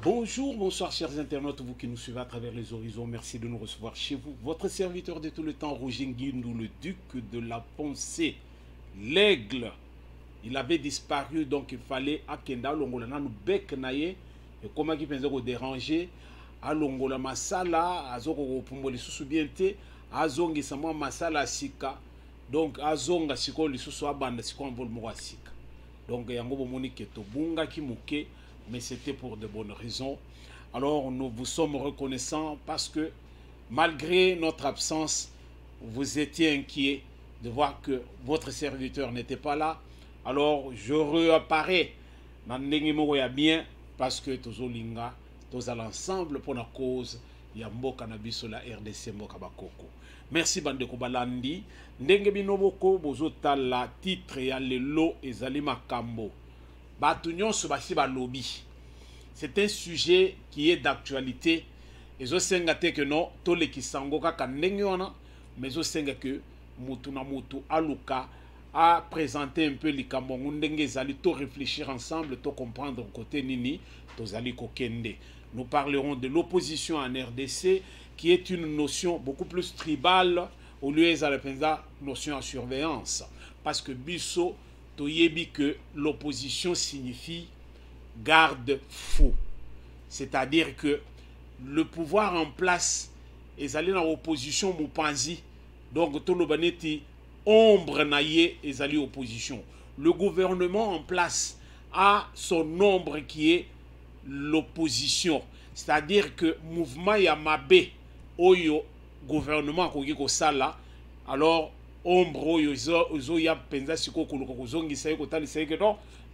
Bonjour, bonsoir chers internautes, vous qui nous suivez à travers les horizons, merci de nous recevoir chez vous. Votre serviteur de tout le temps, Roger Nguindou, le duc de la pensée, l'aigle. Il avait disparu, donc il fallait Akenda Longola nous bec naye et comment qui pensait déranger à Longola masala, azoko pumboli susubiente, azongi samwa masala sika. Donc azonga siko lisusu abanda siko envol mo sika. Donc yango bomoni keto bunga kimuke. Mais c'était pour de bonnes raisons. Alors nous vous sommes reconnaissants parce que malgré notre absence, vous étiez inquiets de voir que votre serviteur n'était pas là. Alors je réapparais dans le bien parce que tous linga, tous à l'ensemble pour la cause Yambo Cannabis la RDC Mboka Bakoko. Merci bande ko balandi ndenge binoboko bozota la titre ya lelo ezali makambo. C'est un sujet qui est d'actualité. Et je sais que non, tous les qui sont mais je sais que Mutuna Mutu Aluka a présenté un peu les Camerounais, ils allaient tout réfléchir ensemble, tout comprendre côté Nini, tous allaient kokende. Nous parlerons de l'opposition en RDC, qui est une notion beaucoup plus tribale, au lieu de la notion en surveillance. Parce que Bisso, que l'opposition signifie garde-fou. C'est-à-dire que le pouvoir en place est allé dans l'opposition Moupanzi. Donc tout le baneti ombre naïe est allé opposition. Le gouvernement en place a son ombre qui est l'opposition. C'est-à-dire que mouvement Yamabe Oyo gouvernement Kogiko Sala alors ombre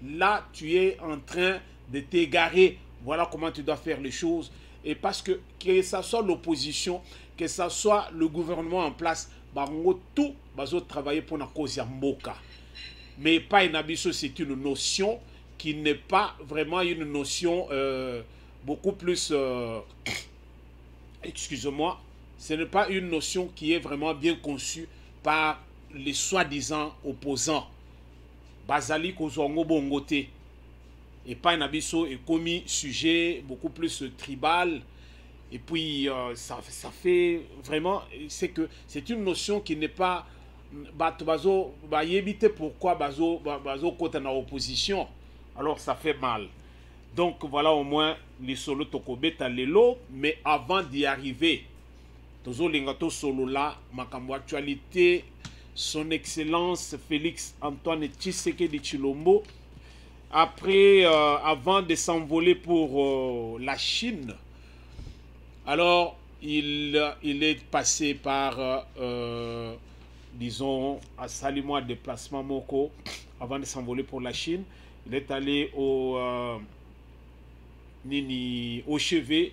là tu es en train de t'égarer. Voilà comment tu dois faire les choses. Et parce que ce soit l'opposition, que ce soit le gouvernement en place, tout va travailler pour la cause Mboka. Mais pas une abisso, c'est une notion qui n'est pas vraiment une notion beaucoup plus excusez-moi, ce n'est pas une notion qui est vraiment bien conçue par les soi-disant opposants. Bazali Kozongo Bongote. Et pas Nabiso est commis sujet beaucoup plus tribal. Et puis ça fait vraiment, c'est que c'est une notion qui n'est pas bazo éviter pourquoi bazo côté dans opposition. Alors ça fait mal. Donc voilà au moins les solo tokobeta lelo, mais avant d'y arriver, tozo lingato solo là, makambo actualité. Son Excellence Félix Antoine Tshisekedi Tshilombo, après, avant de s'envoler pour la Chine, alors il est passé par, disons, à Salimois déplacement Moko, avant de s'envoler pour la Chine. Il est allé au chevet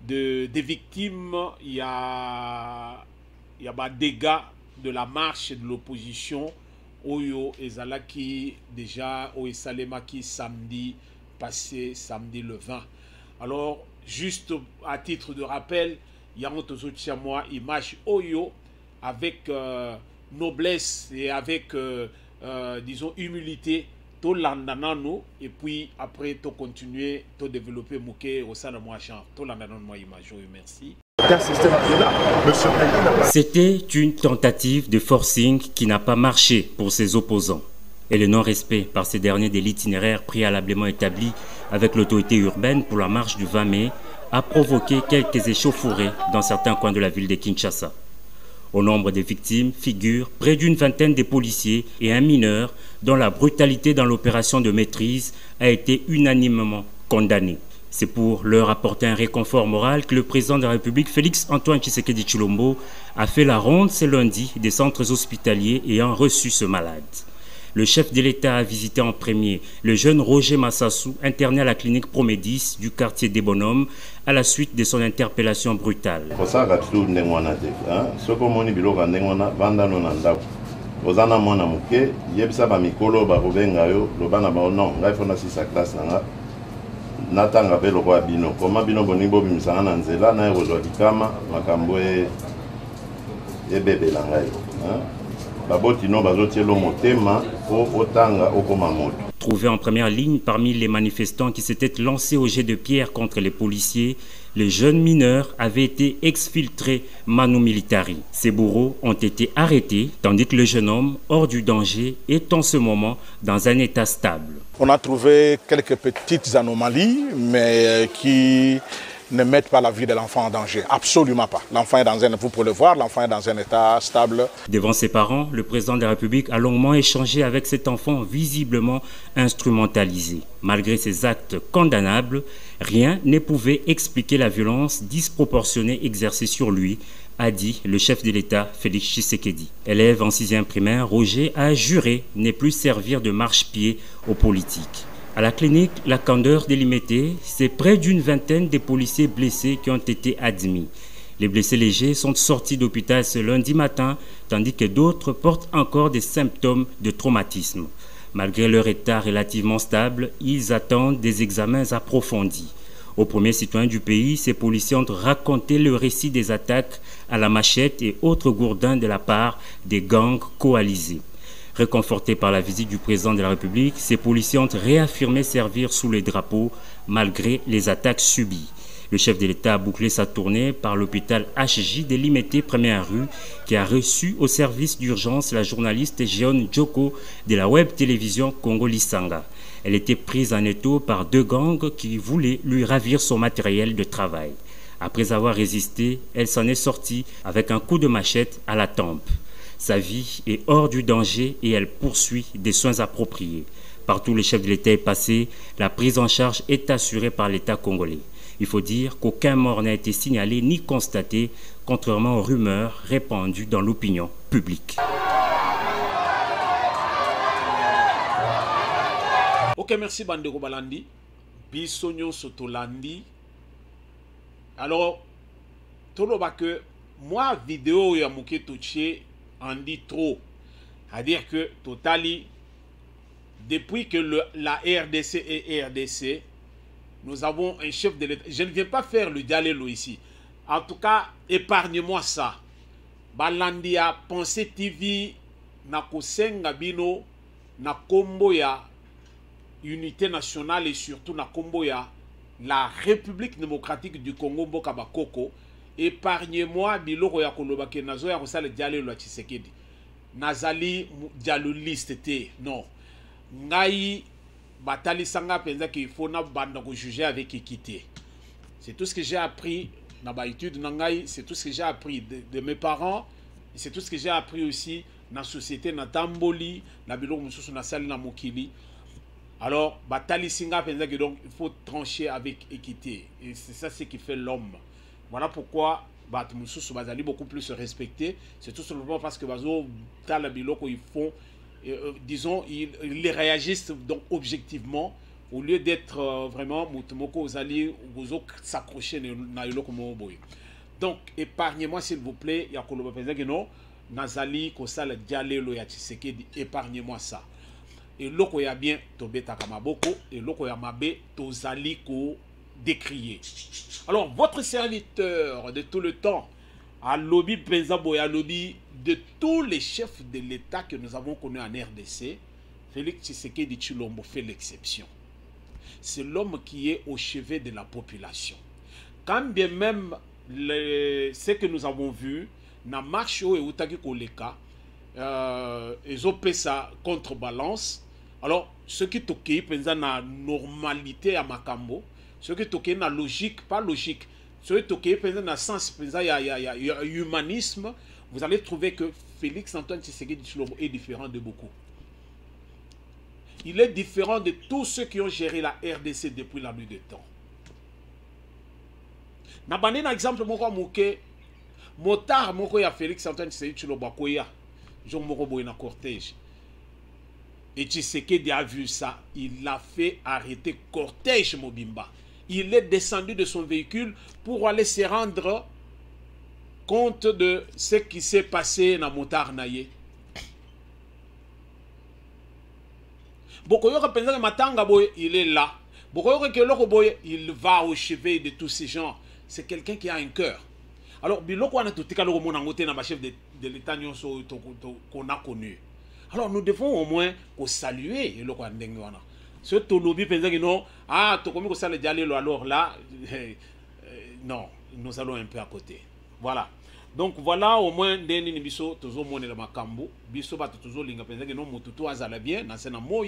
des victimes. Il y a des dégâts de la marche de l'opposition Oyo Ezalaki déjà au Salemaki samedi passé, samedi le 20. Alors juste à titre de rappel, il y a un moi image Oyo avec noblesse et avec disons humilité tout l'andanano et puis après tout continuer tout développer mouké au sein de moi champ tout l'andanano moi image Oyo merci. C'était une tentative de forcing qui n'a pas marché pour ses opposants. Et le non-respect par ces derniers de l'itinéraire préalablement établi avec l'autorité urbaine pour la marche du 20 mai a provoqué quelques échauffourées dans certains coins de la ville de Kinshasa. Au nombre des victimes figurent près d'une vingtaine de policiers et un mineur dont la brutalité dans l'opération de maîtrise a été unanimement condamnée. C'est pour leur apporter un réconfort moral que le président de la République, Félix Antoine Tshisekedi Tshilombo, a fait la ronde ce lundi des centres hospitaliers ayant reçu ce malade. Le chef de l'État a visité en premier le jeune Roger Massassou, interné à la clinique Promédis du quartier des Bonhommes, à la suite de son interpellation brutale. Natanga pe lokwa bino koma bino bonibo bimisanga na nzela na ekozwa kikama makambo ebebela ngai baboti no bazotielo motema po otanga okoma moto. Trouvé en première ligne parmi les manifestants qui s'étaient lancés au jet de pierre contre les policiers, les jeunes mineurs avaient été exfiltrés manu militari. Ces bourreaux ont été arrêtés, tandis que le jeune homme, hors du danger, est en ce moment dans un état stable. On a trouvé quelques petites anomalies, mais qui ne mettent pas la vie de l'enfant en danger. Absolument pas. L'enfant est vous pouvez le voir, l'enfant est dans un état stable. Devant ses parents, le président de la République a longuement échangé avec cet enfant visiblement instrumentalisé. Malgré ces actes condamnables, rien ne pouvait expliquer la violence disproportionnée exercée sur lui, a dit le chef de l'État, Félix Tshisekedi. Élève en 6e primaire, Roger a juré ne plus servir de marche-pied aux politiques. À la clinique La Candeur de Limete, c'est près d'une vingtaine de policiers blessés qui ont été admis. Les blessés légers sont sortis d'hôpital ce lundi matin, tandis que d'autres portent encore des symptômes de traumatisme. Malgré leur état relativement stable, ils attendent des examens approfondis. Aux premiers citoyens du pays, ces policiers ont raconté le récit des attaques à la machette et autres gourdins de la part des gangs coalisés. Réconfortés par la visite du président de la République, ces policiers ont réaffirmé servir sous les drapeaux malgré les attaques subies. Le chef de l'État a bouclé sa tournée par l'hôpital HJ de Limete, première rue, qui a reçu au service d'urgence la journaliste Jeon Djoko de la web télévision Congo Lisanga. Elle était prise en étau par deux gangs qui voulaient lui ravir son matériel de travail. Après avoir résisté, elle s'en est sortie avec un coup de machette à la tempe. Sa vie est hors du danger et elle poursuit des soins appropriés. Partout où le chef de l'État est passé, la prise en charge est assurée par l'État congolais. Il faut dire qu'aucun mort n'a été signalé ni constaté, contrairement aux rumeurs répandues dans l'opinion publique. Ok, merci Bandeko Balandi. Bisogno Sotolandi. Alors, tout le monde que moi, vidéo ya Mouké Touché en dit trop. C'est-à-dire que, totali, depuis que la RDC est RDC, nous avons un chef de l'État. Je ne viens pas faire le dialélo ici. En tout cas, épargne-moi ça. Balandi a pensé TV, na kosenga bino, na kombo ya unité nationale et surtout na kombo ya la République démocratique du Congo Mboka Bakoko. Épargnez-moi biloko ya koloba ke nazo ya kosala dialelo ya Tshisekedi. Nazali dialoliste te. Non. Ngai batali sanga penza qu'il faut na banda ko juger avec équité. C'est tout ce que j'ai appris na ba étude na ngai, c'est tout ce que j'ai appris de mes parents, c'est tout ce que j'ai appris aussi na société na tamboli, na biloko mususu na sali na mokili. Alors batali singa penza que donc il faut trancher avec équité et c'est ça ce qui fait l'homme. Voilà pourquoi Batmususu Bazali beaucoup plus se respecter. C'est tout simplement parce que Bazo Talabiloko ils font, disons, ils réagissent donc objectivement au lieu d'être vraiment Mutumoko Ozali Gozo s'accrocher na Yoloko Moboy. Donc épargnez-moi s'il vous plaît. Yakolo Bapenzagino Nazali Kosala Dialelo ya Tshisekedi. Épargnez-moi ça. Et loko ya bien Tobeta Kamaboko et loko ya mabe Tozali ko décrié. Alors, votre serviteur de tout le temps, à lobby Penzaboy, à lobby de tous les chefs de l'État que nous avons connus en RDC, Félix Tshisekedi Tshilombo fait l'exception. C'est l'homme qui est au chevet de la population. Quand bien même ce que nous avons vu, na marche et Outaki Koleka, ils ont fait sa contrebalance. Alors, ce qui toqué, pensa na normalité à Makambo, ce qui toqué na logique, pas logique, ce qui toqué pensa na sens, pensa y a humanisme, vous allez trouver que Félix Antoine Tshisekedi Tshilombo est différent de beaucoup. Il est différent de tous ceux qui ont géré la RDC depuis la nuit des temps. Na bandé na exemple moko moké motard moko ya Félix Antoine Tshisekedi Tshilombo koya jo moko boy na cortège. Et Tshisekedi a vu ça, il a fait arrêter cortège Mobimba. Il est descendu de son véhicule pour aller se rendre compte de ce qui s'est passé dans motard naye. Bokoyoka penza matanga boy, il est là. Bokoyoka keloko boy, il va au chevet de tous ces gens. C'est quelqu'un qui a un cœur. Alors biloko wana totika loko mona ngote na ba chef de l'État nyonso qu'on a connu. Alors nous devons au moins saluer loko ndenge wana. Ce tolobi pense que non, ah, tu comme ça le dialogue alors là, non, nous allons un peu à côté. Voilà. Donc voilà au moins deni biso toujours monnaie la makambo, biso ba toujours linga pense que non mututu azala bien, na sena moi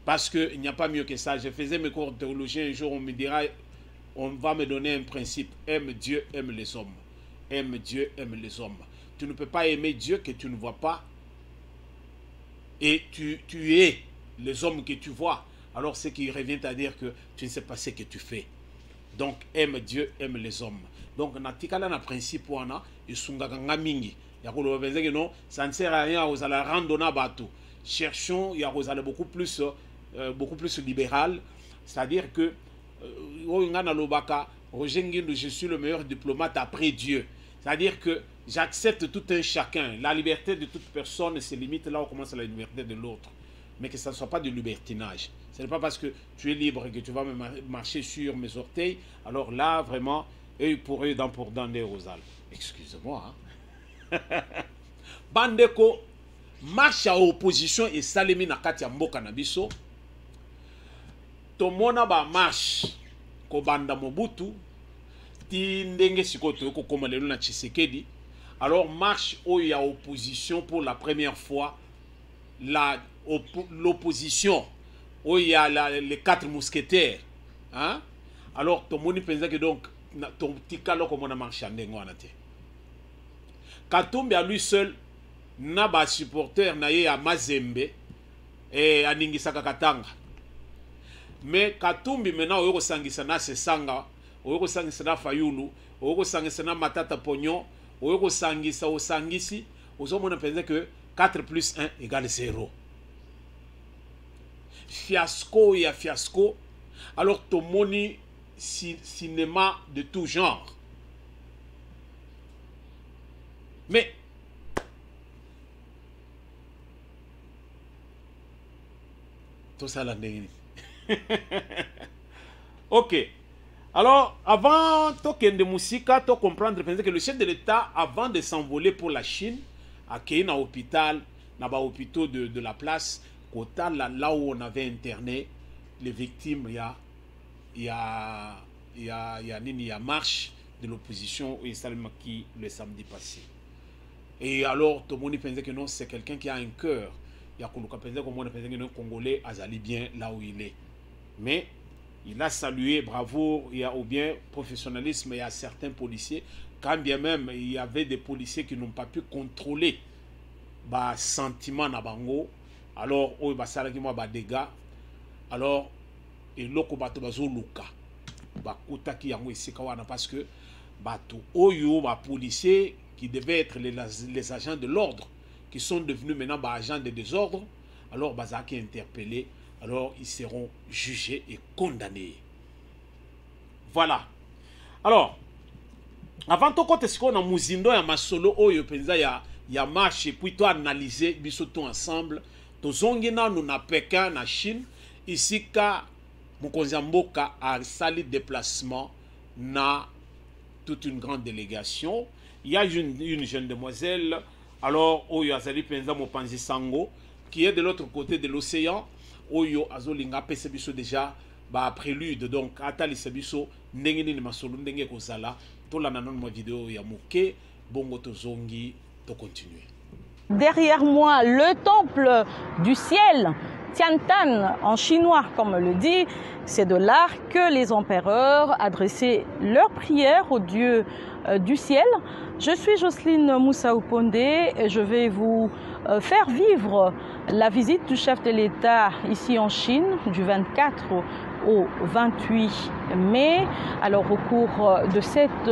parce que il n'y a pas mieux que ça. Je faisais mes cours de théologie un jour on me dira on va me donner un principe, aime Dieu, aime les hommes. Aime Dieu, aime les hommes. Tu ne peux pas aimer Dieu que tu ne vois pas et tu es les hommes que tu vois. Alors ce qui revient à dire que tu ne sais pas ce que tu fais. Donc aime Dieu, aime les hommes. Donc natikala na principe wana isunga kanga mingi. Ya ko lo benze que non, ça ne sert à rien aux ala randona bateau. Cherchons ya ko ala beaucoup plus libéral, c'est-à-dire que je suis le meilleur diplomate après Dieu. C'est-à-dire que j'accepte tout un chacun. La liberté de toute personne se limite là où commence la liberté de l'autre. Mais que ça ne soit pas de libertinage. Ce n'est pas parce que tu es libre que tu vas me marcher sur mes orteils. Alors là, vraiment, œil pour œil, dent pour dent, des rosales. Excuse-moi. Hein? Bandeko, marche à opposition et salemi nakati ya mboka na biso. Tomona ba marche ko banda Mobutu ti ndenge sikoto ko koma lelo na Tshisekedi. Alors marche où il y a opposition pour la première fois, l'opposition où il y a les 4 mousquetaires, hein? Alors tout le monde pense que donc ton petit calo comme on a marché ndenge wana te. Katumbi à lui seul na ba supporter na ye ya Mazembe et aningisaka Katanga. Mais Katumbi maintenant oyoko sangisa na Sesanga, oyoko sangisa na Fayulu, oyoko sangisa na Matata Pognon, oyoko sangisa o sangisi, ozomona penser que 4 plus 1 égale 0. Fiasco ya fiasco. Alors tomoni cinéma de tout genre. Mais tout ça là. Ok. Alors, avant de Moussika, tu comprendre que le chef de l'État, avant de s'envoler pour la Chine, a accueilli un hôpital, dans l'hôpital de la place, là où on avait interné les victimes, il y a marche de l'opposition au Salmaki le samedi passé. Et alors, tout le monde pensait que non, c'est quelqu'un qui a un cœur. Il y a quelqu'un qui pensait que non, Congolais allait bien là où il est. Mais il a salué bravoure, ou bien professionnalisme, il y a certains policiers, quand bien même il y avait des policiers qui n'ont pas pu contrôler les sentiments na bango, alors il y a des dégâts, alors il y a des parce que les policiers qui devaient être les agents de l'ordre, qui sont devenus maintenant agents de désordre, alors ils ont été interpellés. Alors ils seront jugés et condamnés. Voilà. Alors, avant tout côté ce qu'on a muzindo ya masolo oyo penza ya marche et puis toi analyser biso tout ensemble. Tozongi na nous na Pékin na Chine ici ka mokonzi mboka a sali déplacement na toute une grande délégation. Il y a une jeune demoiselle alors oyo azali penza mopanzi sango qui est de l'autre côté de l'océan. Oyo azolinga pese biso déjà ba prélude donc atali biso ndenge ni masolo ndenge kozala to la nanon mo vidéo ya moke bongo tozongi to continuer. Derrière moi le temple du ciel, Tiantan en chinois comme le dit, c'est de là que les empereurs adressaient leurs prières au dieu du ciel. Je suis Jocelyne Moussaouponde et je vais vous faire vivre la visite du chef de l'État ici en Chine du 24 au 28 mai. Alors au cours de cette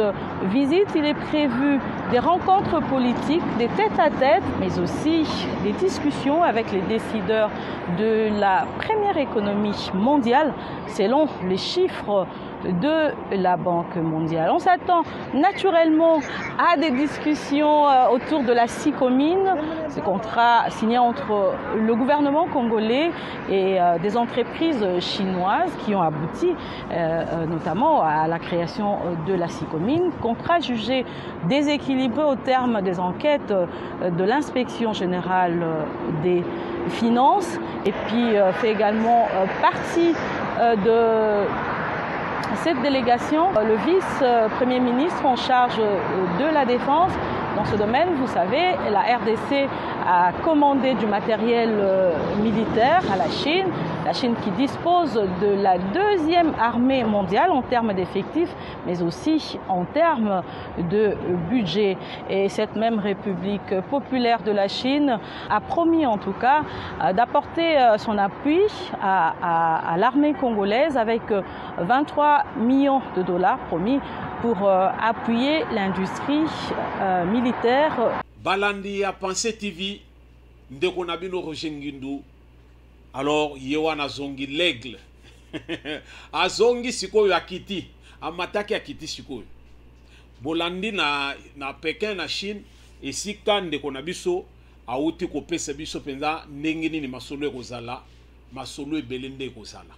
visite, il est prévu des rencontres politiques, des tête-à-tête, mais aussi des discussions avec les décideurs de la première économie mondiale selon les chiffres de la Banque mondiale. On s'attend naturellement à des discussions autour de la SICOMINE, ce contrat signé entre le gouvernement congolais et des entreprises chinoises qui ont abouti notamment à la création de la SICOMINE, contrat jugé déséquilibré au terme des enquêtes de l'inspection générale des finances et puis fait également partie de cette délégation, le vice-premier ministre en charge de la défense. Dans ce domaine, vous savez, la RDC a commandé du matériel militaire à la Chine qui dispose de la deuxième armée mondiale en termes d'effectifs, mais aussi en termes de budget. Et cette même République populaire de la Chine a promis en tout cas d'apporter son appui à l'armée congolaise avec 23 millions de dollars promis pour appuyer l'industrie militaire. Balandi à Pensée TV, ndeko nabino Roger Ngindu. Alors yewana zongi l'aigle. Azongi sikoyo akiti, amataki akiti sikoyo. Bolandi na Pékin na Chine esika ndeko nabiso auti kopesa biso penza ndenge nini masolo ekozala, masolo ebelende ekozala.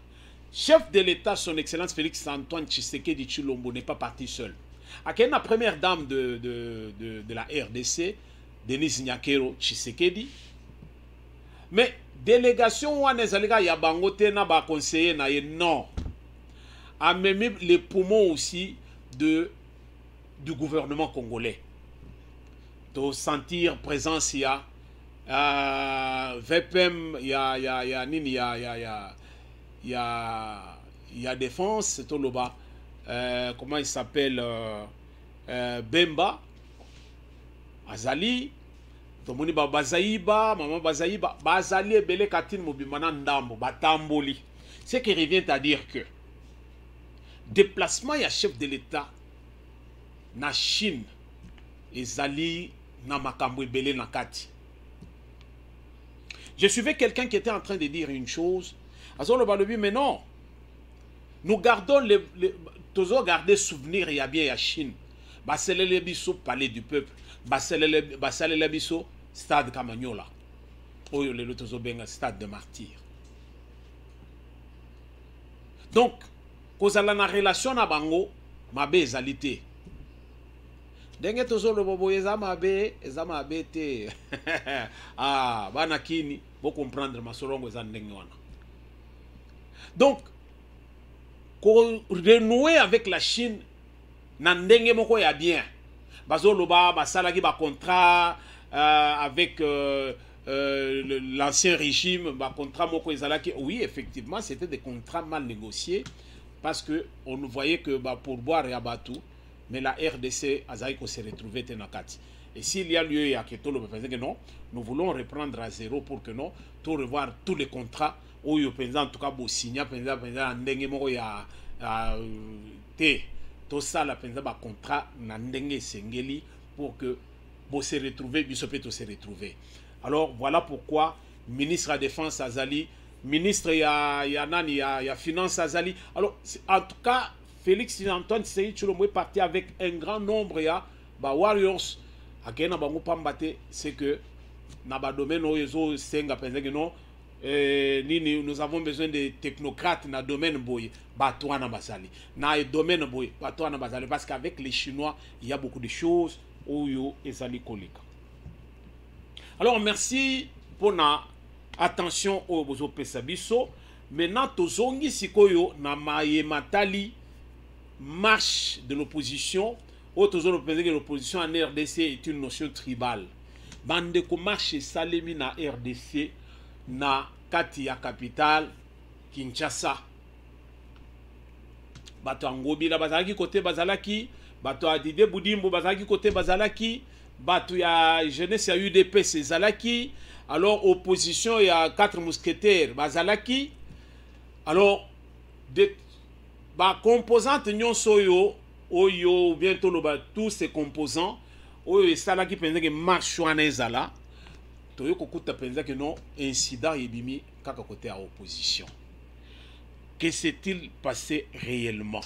Chef de l'État, son Excellence Félix Antoine Tshisekedi Tshilombo n'est pas parti seul. Avec la première dame de la RDC, Denise Nyakero Tshisekedi. Mais délégation Wanezaliga Yabangote n'a pas conseillé non. A même les poumons aussi du gouvernement congolais. De sentir présence il y a VPM, il y a défense, tout le bas. Comment il s'appelle Bemba Azali Tomoni Bazaïba, Maman Bazaïba, Bazali et Bele Katine Mobimana Ndambo, Batamboli. Ce qui revient à dire que déplacement, il y a chef de l'État na Chine et Zali na Makambo et Bele Nakati. Je suivais quelqu'un qui était en train de dire une chose. Mais non, nous gardons toujours garder souvenir, il y a bien la Chine. Basele le biso palais du peuple. Basele le biso stade Kamagnola. Oyo le tozo benga stade de martyr. Donc, kozala na relation na bango, mabe ezalité. Denge tozo le bobo ezama be te. Ah, bana kini, bo comprendre masolongo ezandenge wana. Donc, renouer avec la Chine, n'andenge moko ya bien. Bazoloba, basalaki ba contrat avec l'ancien régime, ba contrat moko ezalaki. Oui, effectivement, c'était des contrats mal négociés parce que on voyait que pour boire ya batu, mais la RDC azaïko se retrouvait tenakati. Et s'il y a lieu à Ketolo, que non, nous voulons reprendre à zéro pour que non, tout revoir tous les contrats. Oyo penza en tout cas bo signa penza ndenge moko ya te to sala penza ba contrat na ndenge sengeli pour que bo se retrouver biso pe to se retrouver. Alors voilà pourquoi ministre de la défense Azali, ministre ya nani ya finance Azali. Alors en tout cas Félix Antoine Tshisekedi Tshilombo est parti avec un grand nombre ya ba warriors akena bango pambate, c'est que na ba domaine oyo senga penza que non. Nous avons besoin de technocrates dans le domaine boy, Batouana Basali. Dans le domaine boy, Batouana Basali. Parce qu'avec les Chinois, il y a beaucoup de choses où yo ezali kolika. Alors merci pour na attention au bozo pesabiso. Maintenant tozongi sikoyo na maye matali marche de l'opposition. Autozolo penser que l'opposition en RDC est une notion tribale. Bande ko marche salemi na RDC. Na kati ya capitale Kinshasa. Bato Angobila bazalaki côté bazalaki, bato Adide Boudimbo bazalaki côté bazalaki, bato ya jeunesse ya UDP zalaki, alors opposition ya 4 mousquetaires bazalaki. Alors de ba composantes nyonso yo oyo bientôt tous ces composants oyo salaki penza que marche wana ezala. Toyo kokuta penza que non incident yebimi kaka côté à opposition. Que s'est-il passé réellement?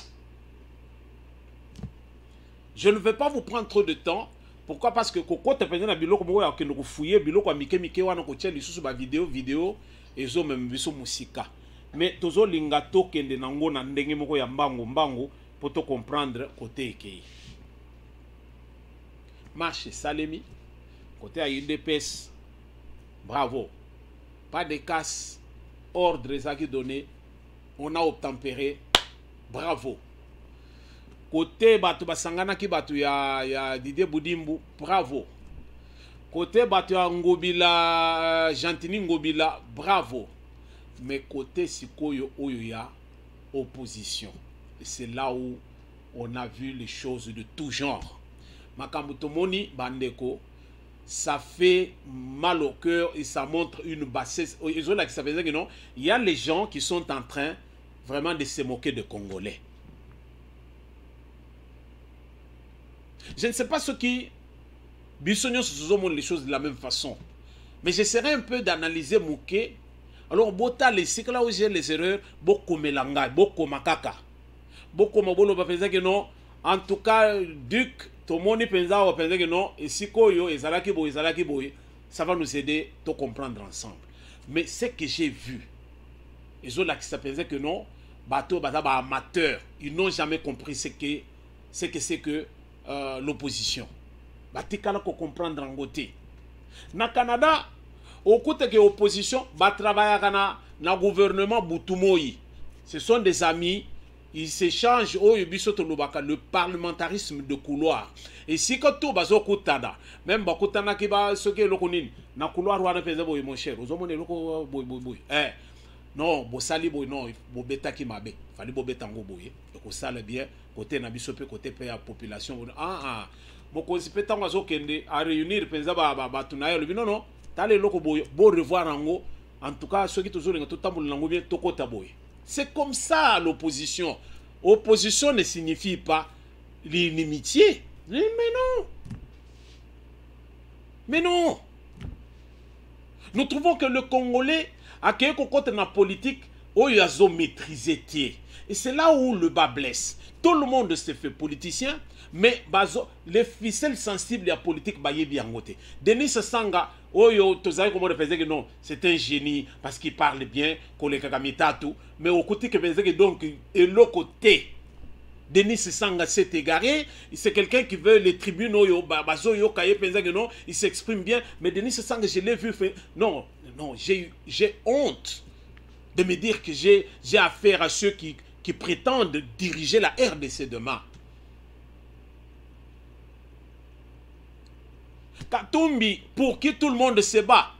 Je ne vais pas vous prendre trop de temps. Pourquoi? Parce que Koko te pendant biloko moko ya kendo ko fouiller biloko mike wana ko tia lisusu ba vidéo ezo même biso musika. Mais tozo linga to kende nango na ndenge moko ya mbangu pour te comprendre côté ekei. Marche Salemi côté à UDPS. Bravo. Pas de casse. Ordre qui donné. On a obtempéré. Bravo. Côté Batu Basangana ki Batu ya Didier Boudimbu. Bravo. Côté Batu ya Ngobila Gentini Ngobila. Bravo. Mais côté Sikoyo Oyoya, opposition. C'est là où on a vu les choses de tout genre. Makambutomoni Bandeko, ça fait mal au cœur et ça montre une bassesse. Il y a les gens qui sont en train vraiment de se moquer des Congolais. Je ne sais pas ce qui... Bissonios se montrent les choses de la même façon. Mais j'essaierai un peu d'analyser Mouké. Alors, Bota, c'est que là où j'ai les erreurs, beaucoup Melanga, beaucoup Makaka. Beaucoup Mabolo va penser que non. En tout cas, Duc, tout le monde pense que non. Et si Koyo, et Zalaki Boy, ça va nous aider à comprendre ensemble. Mais ce que j'ai vu, les autres qui pensaient que non, bateau, amateurs, ils n'ont jamais compris ce que c'est que l'opposition. Batikala ko comprendre en côté. Na Canada, au côté que l'opposition va travailler na gouvernement Boutumoyi. Ce sont des amis, ils s'échangent le parlementarisme de couloir. Et si que tout bazo kutada, même bakutana ki ba ce que lokonin na couloir wana peza boy mon cher, ozomone loko boy. Non, bosali boy non, bobeta ki mabe. Fali bobeta ngo boy. Ko sala bien côté na biso pe côté pe ya population. Boko sipeta ngazo kende à réunir penza ba tunayo le non. Tale loko boy, beau revoir ango. En tout cas, ceux qui toujours ont tout tambou lango bien tokota boy. C'est comme ça l'opposition. Opposition ne signifie pas l'inimitié. Mais non. Mais non. Nous trouvons que le Congolais a quelque côté dans la politique où il a maîtrisé. Et c'est là où le bas blesse. Tout le monde se fait politicien, mais les ficelles sensibles à la politique, bien côté. Denis Sanga, non, c'est un génie parce qu'il parle bien, mais au côté que donc, et l'autre côté, Denis Sanga s'est égaré, c'est quelqu'un qui veut les tribunes, il s'exprime bien, mais Denis Sanga, je l'ai vu, non, j'ai honte de me dire que j'ai affaire à ceux qui prétendent diriger la RDC demain. Katumbi, pour qui tout le monde se bat.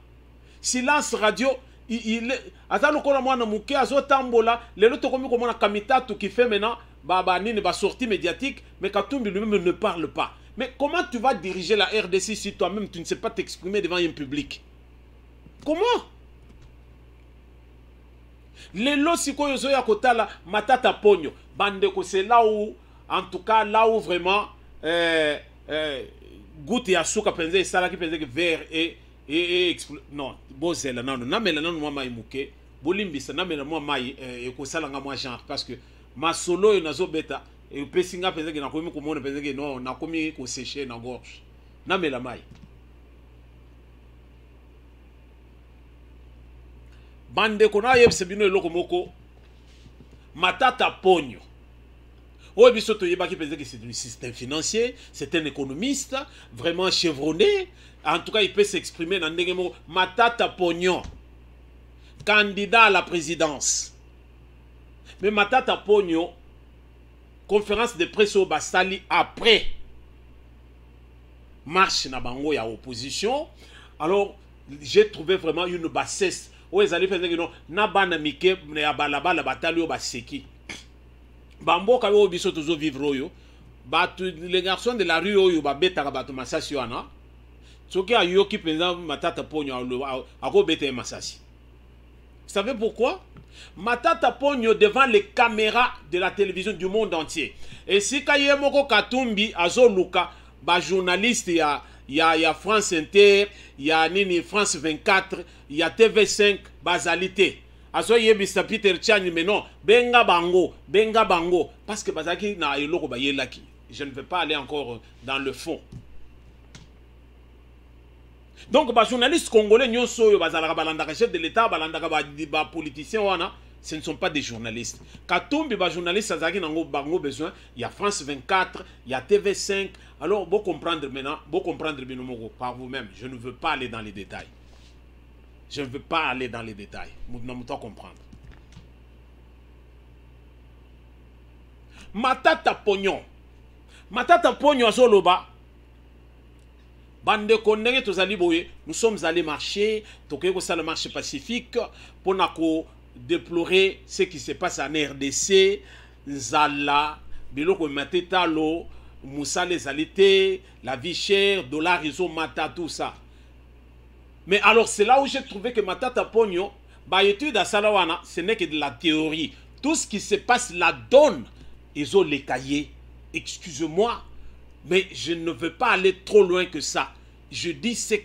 Silence radio, il est. Attends, le moi mouké, azotambola, les autres comme on a Kamitatu qui fait maintenant, sortie médiatique, mais Katumbi lui-même ne parle pas. Mais comment tu vas diriger la RDC si toi-même tu ne sais pas t'exprimer devant un public? Comment? Les losiko yozo ya kotala matata pogno. Bandeko, c'est là où, en tout cas, là où vraiment, goutte ya souka penze et salaki penze que vert et non, bozela non, namela non moi mai muke, bolimbisa namela moi mai et ko sala nga moi genre parce que ma solo na zo beta et pesinga penze que na komi ko mona penze que non, na komi ko sécher na gorge. Namela mai. Bande kona yebse bino eloko moko matata pogno. Oh, bisoto yebaki penser que c'est du système financier, c'est un économiste vraiment chevronné. En tout cas, il peut s'exprimer dans des mots. Matata pognon, candidat à la présidence. Mais Matata pognon, conférence de presse au Bastali après marche na bango ya opposition. Alors, j'ai trouvé vraiment une bassesse. Oh, ils allaient faire que non, na bana mike na balaba la bataille au baseki. Bambo kayo biso toujours vivre oyo. Les garçons de la rue oyo ba beta bato masasi wana. Soki ayo ki penza matata pogno ako beta masasi. Vous savez pourquoi? Matata pogno devant les caméras de la télévision du monde entier. Et si kaye moko Katumbi azo luka ba journaliste ya France Inter, ya nini France 24, ya TV5 bazalité. Aso yebisa Peter Chani mais non benga bango parce que bazaki na eloko ba yelaki je ne vais pas aller encore dans le fond. Donc, les journalistes congolais, les chefs de l'État, les politiciens, ce ne sont pas des journalistes. Quand les journalistes ont besoin, il y a France 24, il y a TV5. Alors, vous comprendre maintenant, par vous-même. Je ne veux pas aller dans les détails. Je ne veux pas aller dans les détails. Vous ne pouvez comprendre. Matata Pognon. Matata Pognon à Zoloba. Bande Kondenge tozali boye, nous sommes allés marcher, toke ko le marché pacifique pour déplorer ce qui se passe en RDC, Zala, biloko matetalo, Moussa les alités, la vie chère, dollar, iso mata, tout ça. Mais alors c'est là où j'ai trouvé que Matata Pognon, bah étude à Salawana, ce n'est que de la théorie. Tout ce qui se passe la donne, ils ont les cahiers. Excusez-moi, mais je ne veux pas aller trop loin que ça. Je dis ce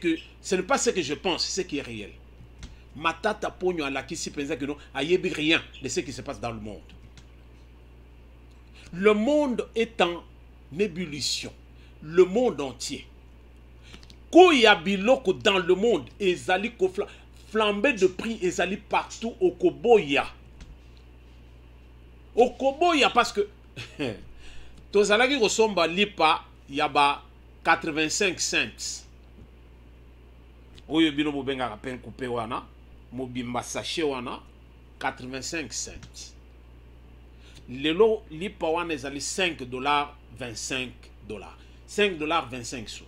n'est pas ce que je pense, c'est ce qui est réel. Matata Pognon à la Kissi pensa que non, ayebi rien de ce qui se passe dans le monde. Le monde est en ébullition. Le monde entier. Koya biloko dans le monde, ezali ko flambé de prix, ezali partout au Koboya. Au Koboya parce que tozalaki kosomba lipa yaba 85 cents. Oyo bino bobenga pen coupé wana, mobimba sachet wana 85 cents. Lelo lipa wana ezali $5 $25. $5 25 sous.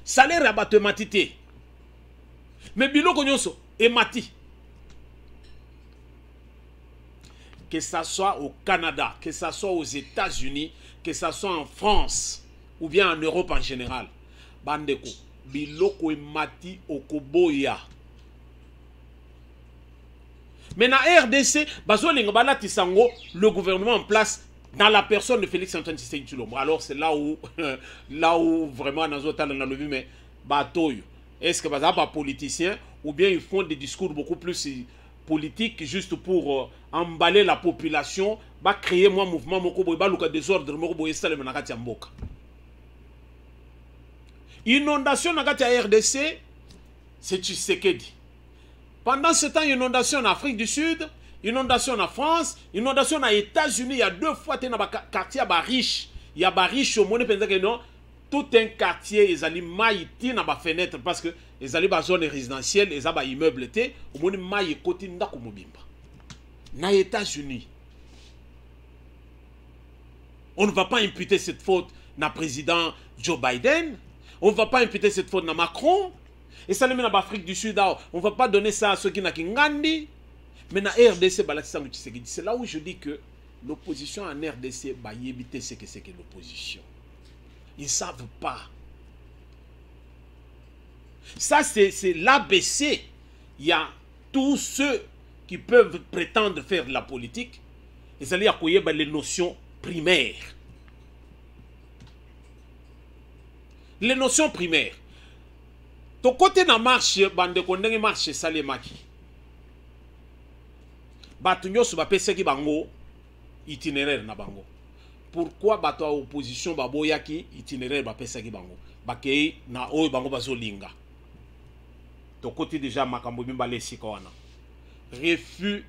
Salaire abato matité. Mais biloko nyonso emati. Que ça soit au Canada, que ça soit aux États-Unis, que ça soit en France ou bien en Europe en général. Bandeko, biloko emati okoboya. Mais na RDC, le gouvernement en place dans la personne de Félix Antoine Tshisekedi Tshilombo. Alors c'est là où vraiment dans le vu mais batoyo. Est-ce que ça pas politicien ou bien ils font des discours beaucoup plus politique juste pour emballer la population, va créer un mouvement de désordre, inondation dans la RDC, c'est Tshisekedi. Pendant ce temps, inondation en Afrique du Sud, inondation en France, inondation aux États-Unis, il y a 2 fois dans le quartier riche. Il y a riche au monde, tout un quartier, ils allaient maïti dans la fenêtre parce que ils allaient dans la zone résidentielle, ils allaient immeuble, au monde maïti côté ndako mobimba. Dans les États-Unis, on ne va pas imputer cette faute na président Joe Biden, on ne va pas imputer cette faute na Macron, et ça même dans l'Afrique du Sud, on ne va pas donner ça à ceux qui n'ont qu'Ingandi. Mais dans RDC, c'est là où je dis que l'opposition en RDC va éviter ce que c'est que l'opposition. Ils ne savent pas. Ça, c'est l'ABC. Il y a tous ceux qui peuvent prétendre faire de la politique. Ils allaient accueillir les notions primaires. Les notions primaires. Ton côté na marche, bande kondenge marche salemaki. Batu nyoso ba pese ki bango itinéraire na bango. Pourquoi bato à opposition baboyaki itinéraire ba pesa ki bango? Bakei na oyo bango bazolinga. Ton côté déjà makambo bimba lesika wana. Refus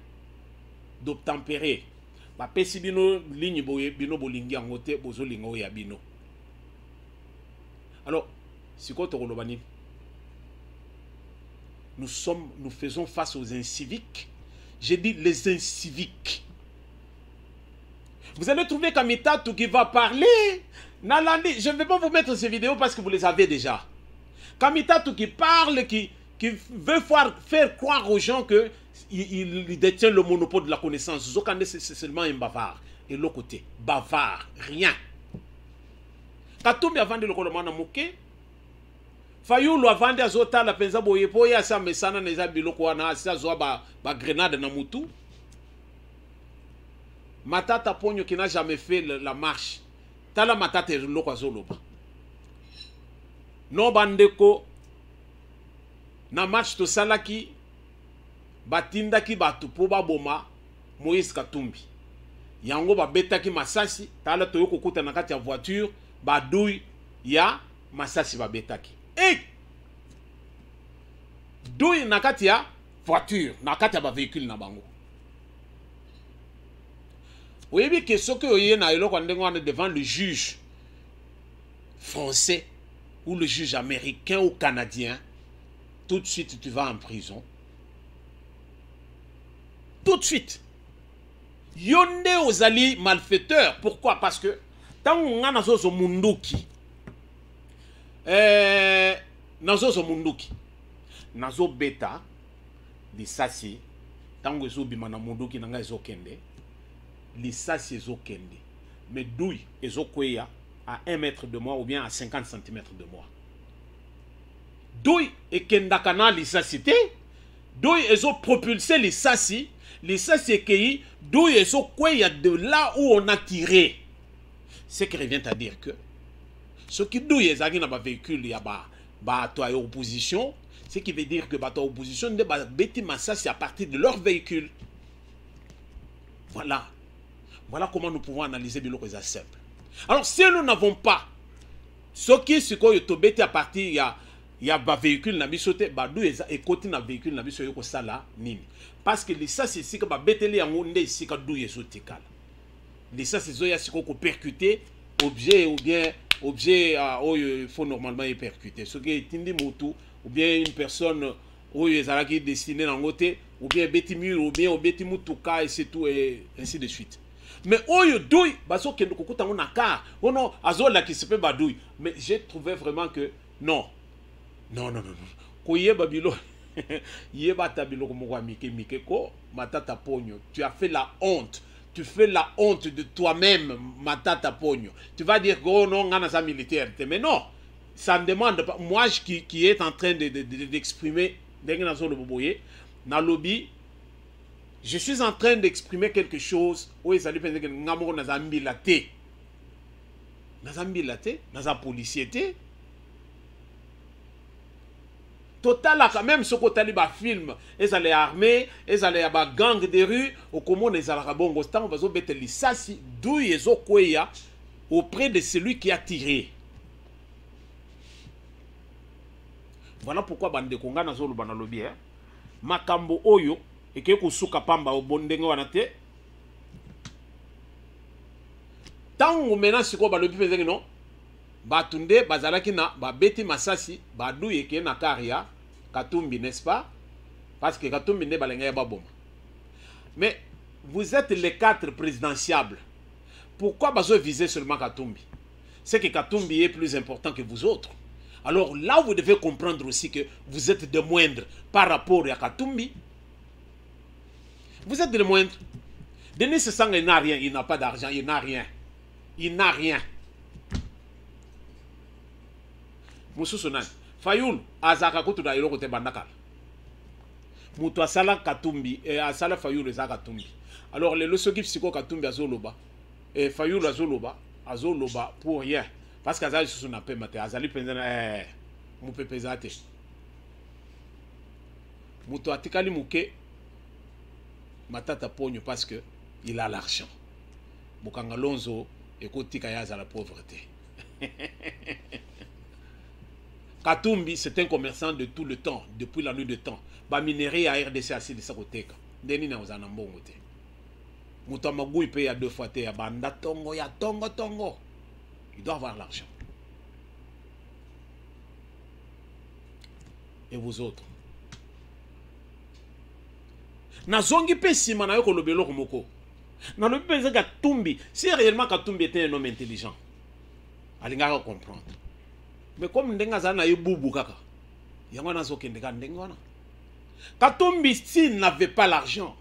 d'obtempérer. Ba pesi bino ligne boye bino bolingi angote bozolinga oya bino. Alors, c'est quoi ton rolobani? Nous faisons face aux inciviques. J'ai dit les inciviques. Vous allez trouver Kamitatou qui va parler. Nalandi, je ne vais pas vous mettre ces vidéos parce que vous les avez déjà. Kamitatou qui parle, qui veut faire croire aux gens qu'il détient le monopole de la connaissance. Zokande, c'est seulement un bavard. Et l'autre côté, bavard, rien. Katumbi a vendu le colomana mouké. Fayulu a vendu à Zota la penza boyepoye à sa mesana neza biloko wana sa zoa ba grenade na mutu. Matata Pognon qui n'a jamais fait la marche. Tala matata loko azoloba. No bandeko na marche to salaki batinda ki batu po ba boma Moïse Katumbi. yango ba betaki masasi tala toyo kokuta na kati ya voiture ba douille ya masasi ba betaki douille na kati ya voiture na kati ya ba véhicule na bango. Oyebi ke soki oye na eloko ndenge wana devant le juge français ou le juge américain ou canadien, tout de suite tu vas en prison. Tout de suite. Yonde ozali malfaiteur. Pourquoi? Parce que tant on a nazo munduki, nazo munduki, nazo beta, lisasi, tant que zo bimana munduki nanga ezo kende, lisasi ezo kende, mais douille ezo kweya à 1 mètre de moi ou bien à 50 cm de moi. Douille et kendakana lisasi te, douille ezo propulser lisasi. Les ça c'est que d'où ils sont quoi il y a de là où on a tiré. Ce qui revient à dire que ce qui d'où ils ont un véhicule il y a bah toi opposition, ce qui veut dire que bah toi opposition de bah bâtiment ça c'est à partir de leur véhicule. Voilà comment nous pouvons analyser le résultat simple. Alors si nous n'avons pas ce qui c'est quoi to bêti à partir il y a un véhicule na bisote ba d'où ils écoutent na véhicule na biso yoko sala nini. Parce que les ça c'est si que ba beteli yango nde si ka douye sotikala. Les ça c'est zoya si ko percuter objet ou bien objet il faut normalement y percuter. Ce qui est tindi motu ou bien une personne où ils ont qui destiné dans côté ou bien beti mur ou bien beti mutuka et c'est tout et ainsi de suite. Mais oyo douille baso ke ndoko tango na car ono azola qui se peut ba douille. Mais j'ai trouvé vraiment que non. Koye babilo Yeba tabilo komwa mike ko matata pogno. Tu as fait la honte. Tu fais la honte de toi-même, matata pogno. Tu vas dire que oh non, ngana sa militaire. Mais non, ça ne demande pas. Moi qui est en train d'exprimer na lobby, je suis en train d'exprimer quelque chose. Oui, ça dépend de ngamo na zambi laté. Na zambi laté, na za policier té. Total quand même ce côté liba film ils allaient armés ils allaient à gang de rue au comment ils allaient bongo stand on va zo bete lisasi d'où ils ont kweya auprès de celui qui a tiré. Voilà pourquoi bande konga na zolo bana lobi makambo oyo eke kusuka pamba obondenge wana te tango mena siko balobi pezenge non batunde bazalaki na babeti masasi badu yeke na karia Katumbi, n'est-ce pas? Parce que Katumbi ne balenga ba boma. Mais vous êtes les 4 présidentiables. Pourquoi bazo viser seulement Katumbi? C'est que Katumbi est plus important que vous autres. Alors là vous devez comprendre aussi que vous êtes de moindre par rapport à Katumbi. Vous êtes de moindre. Denis Sassanga il n'a rien, il n'a pas d'argent, il n'a rien. Il n'a rien. Mususunan Fayoul azaka kutuda iloko te bandakala mutu asala Katumbi et asala Fayoul ezaka Katumbi. Alors les leçons qui psycho Katumbi azoloba et Fayoul azoloba pour rien parce qu'azali susu na pema te azali penzana mu pepezate mutu atikali muke matata pogno parce que il a l'argent. Bokanga Lonzo ekotika ya la pauvreté. Katumbi, c'est un commerçant de tout le temps, depuis la nuit de temps. Ba minerai à RDC assis de sa côté. Deni na ozana mbongo te. Mutamagou il paye à 2 fois te ya banda tongo ya tongo. Il doit avoir l'argent. Et vous autres? Na zongi pe sima na yo ko lobelo komoko. Na lobi penza Katumbi, si réellement Katumbi était un homme intelligent. Alingaka comprendre. Mais comme ndenga zana yebubu kaka. Yango na zokende ka ndenga wana. Katumbi s'il n'avait pas l'argent.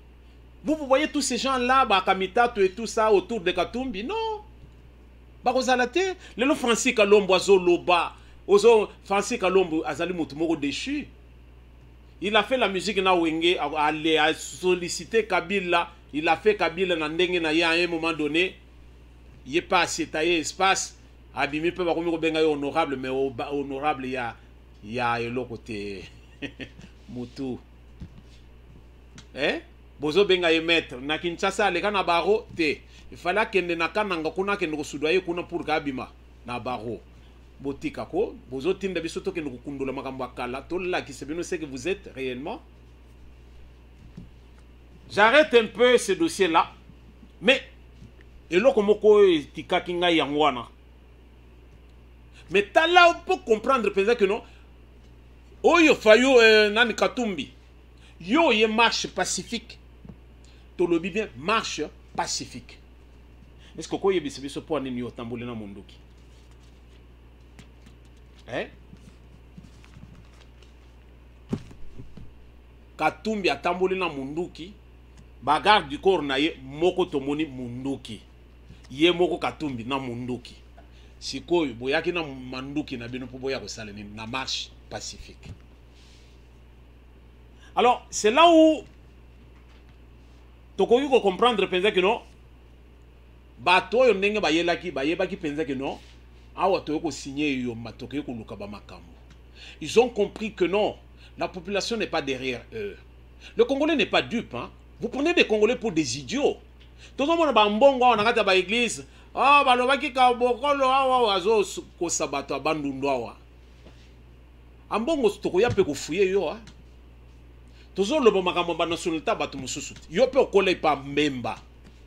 Vous voyez tous ces gens là, Bakamitato et tout ça autour de Katumbi, non. Bakozalate, le Francis Kalombo azoloba, ozo Francis Kalombo azali mutu moko déchu. Il a fait la musique na wenge a sollicité Kabila, il a fait Kabila na ndenge na ya à un moment donné, il est pas assez taillé espace. Abimi peut bakomi benga honorable mais honorable il y a l'autre côté mutu bozo benga ye maître na Kinshasa le kana baro te il fallait kende na kananga kuna kende ko sudoyer kuna pour kabima na baro botika ko bozo tinda biso to kende ko kundola makambo akala to la qui sebino c'est que vous êtes réellement. J'arrête un peu ce dossier là mais eloko moko tika kinga yangwana mais tala on peut comprendre peut-être que non oyo fayo nani Katumbi yo ye marche pacifique tolobi bien marche pacifique. Est-ce que quoi ye biso po nini yo tambole na munduki Katumbi atambole na munduki bagarde du corps na ye moko tomoni munduki ye moko Katumbi na munduki sikoyo boyaki na manduki na bino po boya ko sala na marche pacifique. Alors c'est là où tokoki ko comprendre penza que non bato yo ndenge bayebaki penza que non awa to ko signer yo matoke ko luka ba makambo. Ils ont compris que non, la population n'est pas derrière eux. Le Congolais n'est pas dupe, hein. Vous prenez des Congolais pour des idiots. Tout le monde ba mbongo on a ba église. Ah balobaki ka bokolo awa azo ko sabato abandundo awa. Ambongo tokoya pe ko fuye yo hein. Toujours le bon makambo ba nationalité bato mususu. Yo pe okola pa mbemba.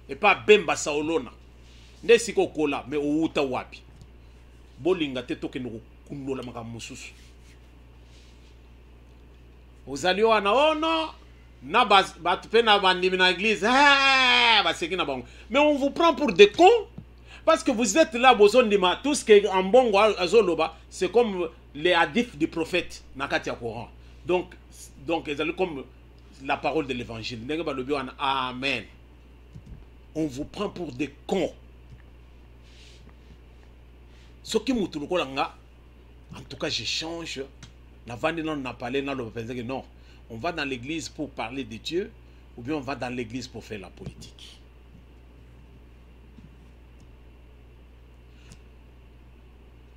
Et pas bemba saolona. Nde siko kola mais outa wapi. Bolinga te toke no kundola makambo mususu. Ozali wana ono na bat pe na bandimi na église ba seki na bango. Mais on vous prend pour des cons parce que vous êtes là besoin de tout ce qui est en bongo azoloba, c'est comme les hadiths du prophète na kati ya Coran. Donc ils comme la parole de l'évangile. Amen. On vous prend pour des cons. Ce qui en tout cas, je change. Non, on va dans l'église pour parler de Dieu ou bien on va dans l'église pour faire la politique.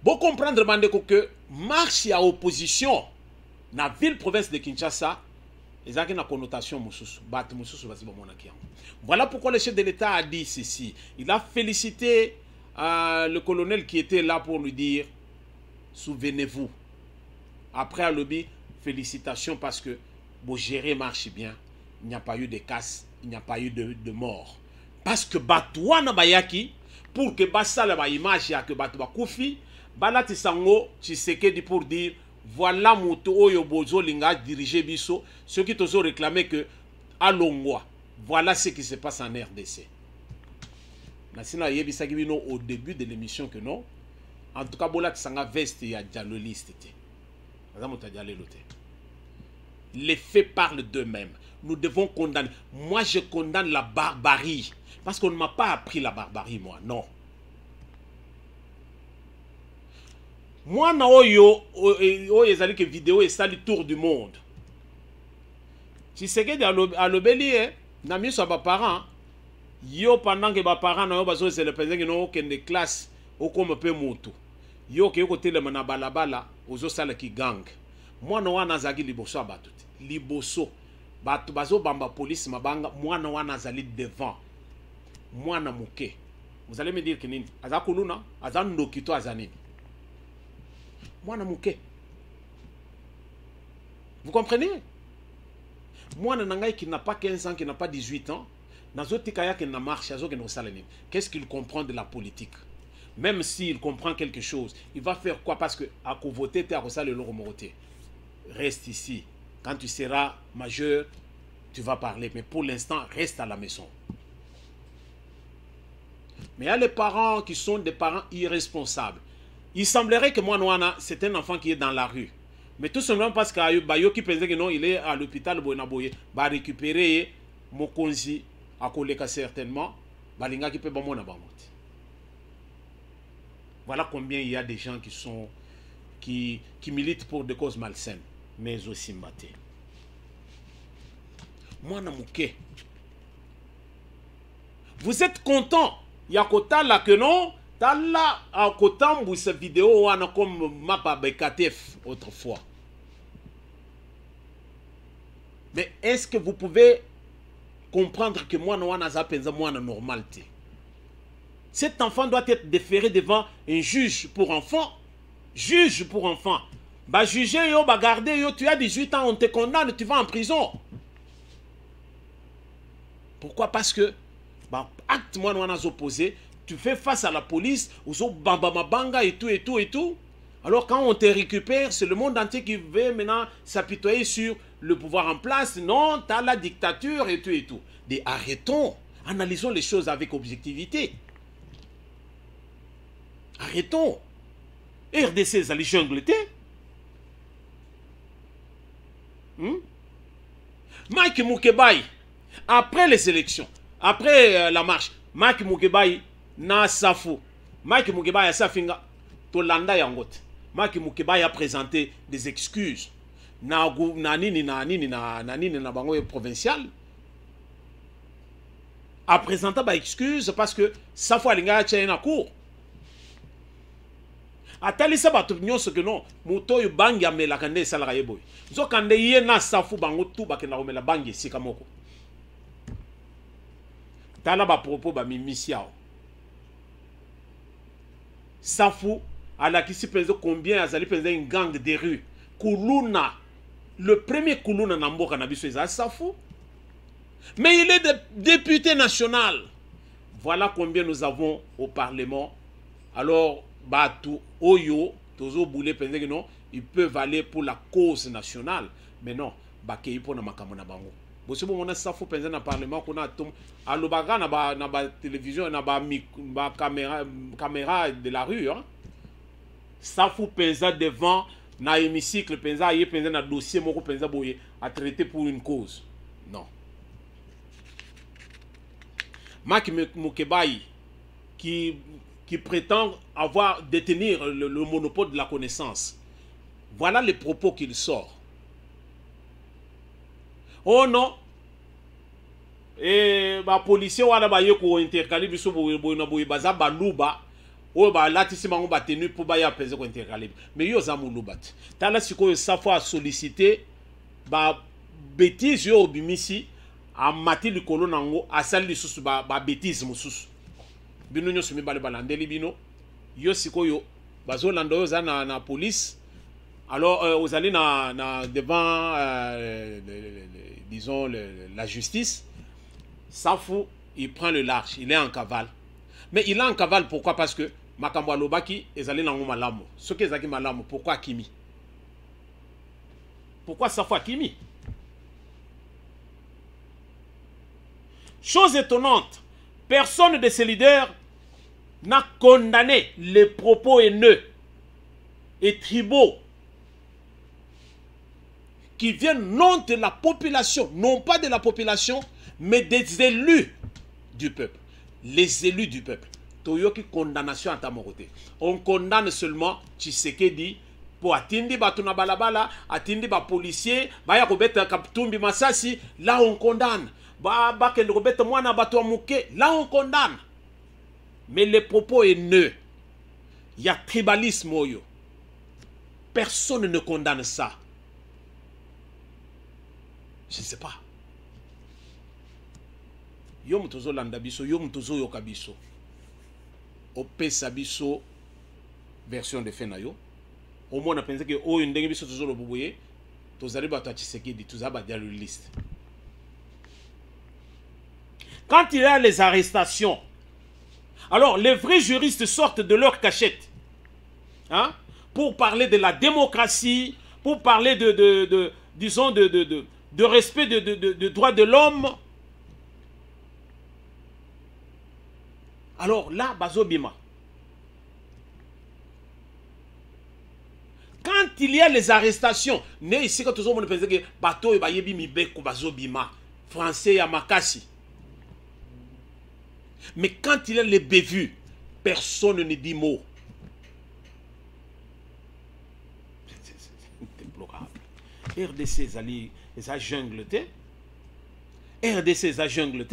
Pour comprendre que marche à opposition dans la ville province de Kinshasa, ils ont une connotation mususu. Voilà pourquoi le chef de l'État a dit ceci. Il a félicité le colonel qui était là pour lui dire souvenez-vous. Après à lobby, félicitations parce que vous gérez marche bien. Il n'y a pas eu de casse, il n'y a pas eu de mort. Parce que Batouana Bayaki, pour que Bassala ba image ya que Batouba Koufi, Balati Sango, Tshisekedi pour dire voilà moto oyo bozo linga diriger biso, ceux qui t'ont réclamé que à Longwa, voilà ce qui se passe en RDC. Nasina yebisaki bino au début de l'émission que non. En tout cas, Bola Sanga veste ya dialoliste. Les faits parlent d'eux-mêmes. Nous devons condamner. Moi, je condamne la barbarie. Parce qu'on ne m'a pas appris la barbarie, moi. Non. Moi, na oyo ezali que vidéo et ça le tour du monde. Si c'est que à l'obéli, na miso ba parents, yo pendant que ba parents na yo bazo c'est le président qui no kende classe au comme peu moto. Yo ke ko tele na balabala ozo sala ki gang. Mwana wana zaki liboso abatuti. Liboso batu bazo bamba police mabanga mwana wana zali devant. Mwana muke. Vous allez me dire que nini? Azakuluna, azando kito azanini. Mwana muke. Vous comprenez? Mwana nangai qui n'a pas 15 ans, qui n'a pas 18 ans, nazotikaya qui n'a marche, qu'est-ce qu'il comprend de la politique? Même s'il comprend quelque chose, il va faire quoi? Parce que à voter, tu as le loromoroté. Reste ici. Quand tu seras majeur, tu vas parler. Mais pour l'instant, reste à la maison. Mais il y a les parents qui sont des parents irresponsables. Il semblerait que moi, c'est un enfant qui est dans la rue. Mais tout simplement parce que qui pensait que non, il est à l'hôpital Bonaboye, va récupérer Mokonzi à Koleka certainement, Balinga qui peut bon na bamoti. Voilà combien il y a des gens qui militent pour des causes malsaines, mais aussi maté. Moi namuke. Vous êtes content? Yakota la que non? Tala à kotambu cette vidéo wana comme mapa bekatef autrefois. Mais est-ce que vous pouvez comprendre que moi, normal. Cet enfant doit être déféré devant un juge pour enfants. Juge pour enfants. Bah juger, yo, bah garder, yo, tu as 18 ans, on te condamne, tu vas en prison. Pourquoi? Parce que, bah, acte moi, on a opposé, tu fais face à la police, aux banga et tout, et tout, et tout. Alors quand on te récupère, c'est le monde entier qui veut maintenant s'apitoyer sur le pouvoir en place. Non, tu as la dictature et tout, et tout. Arrêtons, analysons les choses avec objectivité. Arrêtons. RDC, ça les jungle, Mike Moukebaï, après les élections, après la marche, Mike Moukebaï na Safou. Mike Moukebaï a Safinga, Tolanda Yangot. Mike Moukebaï a présenté des excuses. Na bango provincial. A présenté des excuses parce que Safou a linga tient na cour. Atalisa bato nyonso que non moto yo bangi amela kande sala yeboy zo kande ye na Safu bango tu bakenda komela bangi sika moko tala ba propos ba mimisiao Safu ala kisi penzo combien azali penzo une gang de rue kuluna le premier kuluna na mboka na biso eza Safu mais il est député national. Voilà combien nous avons au parlement. Alors Batu, Oyo, Tozo Boulé, non, ils peuvent aller pour la cause nationale. Mais non, Bakei pour Namakamo Bango. Si vous avez ça, dans le Parlement, qu'on a à l'Obaga, na ba télévision, na ba caméra de la rue. Ça faut penser devant na hémicycle, penser na dossier, moko penser boye à traiter pour une cause. Non. Maki Moukebaï qui prétend détenir le monopole de la connaissance. Voilà les propos qu'il sort. Oh non! Et les policiers ont intercalé biso boy baza baluba o ba latisi bango ba tenu pour ba ya pese ko intercalé. Mais yo za mulubat. Tala siko sa fois solliciter ba bêtise yo bimisi a mati likolo nango asali lisusu ba bêtise mususu. Bino nyoso mi bale balandeli bino yo sikoyo bazolanda yo za na police. Alors vous allez devant disons la justice. Safou il prend le large, il est en cavale. Mais il est en cavale pourquoi? Parce que makambo alobaki ezali nango malamu. Ce que ezaki malamu, pourquoi Kimi? Pourquoi Safou Kimi? Chose étonnante, personne de ces leaders n'a condamné les propos haineux et tribaux qui viennent non de la population, non pas de la population, mais des élus du peuple. Les élus du peuple. Toyoki condamnation à Tamorote. On condamne seulement Tshisekedi pour atteindre batuna balabala, atteindre ba policier, ba ya kobeta kaptumbi masasi, là on condamne. Ba ke kobeta mwana bato amuke, là on condamne. Mais les propos haineux, il y a tribalisme oyo. Personne ne condamne ça. Je ne sais pas. Yo mtozo landa biso, yo mtozo yoka biso. Opesa biso version de fait na yo. Au moins on a pensé que oyo ndenge biso tozo lo bubuye, tozali bato a Tshisekedi, tozaba dia le liste. Quand il y a les arrestations, alors les vrais juristes sortent de leur cachette, hein, pour parler de la démocratie, pour parler disons de respect de droits de l'homme. Alors là, Bazobima. Quand il y a les arrestations, né ici quand tout le monde pense que bateau et bayebi mibeko Bazobima, français à Makassi. Mais quand il y a les bévues, personne ne dit mot. C'est déplorable. RDC, ça jungle. RDC, ça jungle.